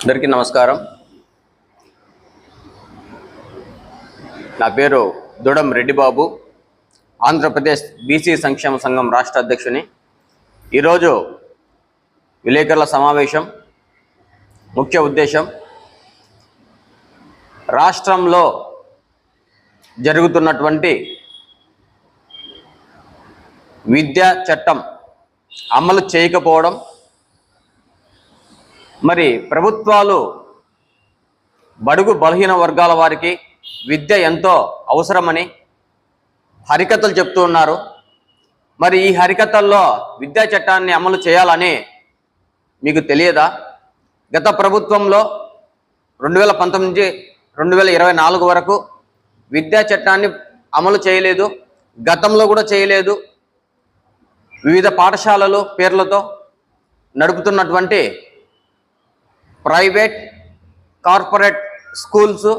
అందరికీ నమస్కారం. నా పేరు దూడం రెడ్డి బాబు, ఆంధ్రప్రదేశ్ బీసీ సంక్షేమ సంఘం రాష్ట్ర అధ్యక్షుని. ఈరోజు విలేకరుల సమావేశం ముఖ్య ఉద్దేశం రాష్ట్రంలో జరుగుతున్నటువంటి విద్యా చట్టం అమలు చేయకపోవడం, మరి ప్రభుత్వాలు బడుగు బలహీన వర్గాల వారికి విద్య ఎంతో అవసరమని హరికథలు చెప్తూ ఉన్నారు. మరి ఈ హరికథల్లో విద్యా చట్టాన్ని అమలు చేయాలని మీకు తెలియదా? గత ప్రభుత్వంలో 2019 నుంచి 2024 వరకు విద్యా చట్టాన్ని అమలు చేయలేదు, గతంలో కూడా చేయలేదు. వివిధ పాఠశాలలు పేర్లతో నడుపుతున్నటువంటి ప్రైవేట్ కార్పొరేట్ స్కూల్స్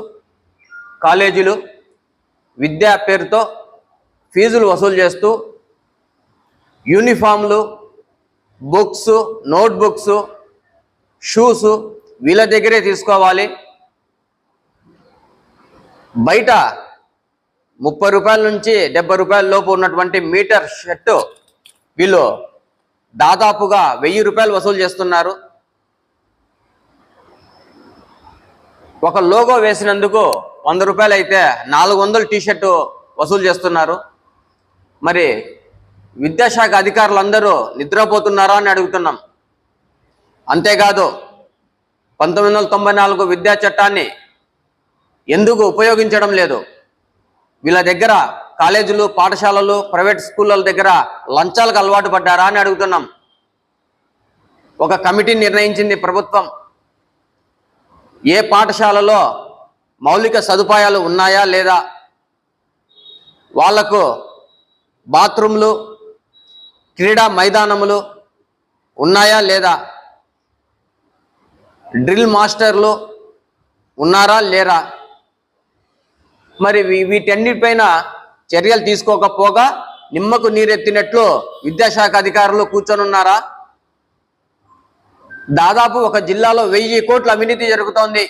కాలేజీలు విద్యా పేరుతో ఫీజులు వసూలు చేస్తూ యూనిఫామ్లు, బుక్స్, నోట్బుక్స్, షూస్ వీళ్ళ దగ్గరే తీసుకోవాలి. బయట 30 రూపాయల నుంచి 70 రూపాయల లోపు ఉన్నటువంటి మీటర్ షర్టు వీళ్ళు దాదాపుగా 1000 రూపాయలు వసూలు చేస్తున్నారు. ఒక లోగో వేసినందుకు 100 రూపాయలు అయితే 400 టీషర్టు వసూలు చేస్తున్నారు. మరి విద్యాశాఖ అధికారులందరూ నిద్రపోతున్నారా అని అడుగుతున్నాం. అంతేకాదు 1994 విద్యా చట్టాన్ని ఎందుకు ఉపయోగించడం లేదు? వీళ్ళ దగ్గర కాలేజీలు, పాఠశాలలు, ప్రైవేట్ స్కూళ్ళ దగ్గర లంచాలకు అలవాటు పడ్డారా అని అడుగుతున్నాం. ఒక కమిటీ నిర్ణయించింది ప్రభుత్వం. ఏ పాఠశాలలో మౌలిక సదుపాయాలు ఉన్నాయా లేదా, వాళ్లకు బాత్రూమ్లు, క్రీడా మైదానములు ఉన్నాయా లేదా, డ్రిల్ మాస్టర్లు ఉన్నారా లేరా, మరి వీటన్నిటిపైన చర్యలు తీసుకోకపోగా నిమ్మకు నీరెత్తినట్లు విద్యాశాఖ అధికారులు కూర్చొనున్నారా? దాదాపు ఒక జిల్లాలో 1000 కోట్ల అవినీతి జరుగుతోంది.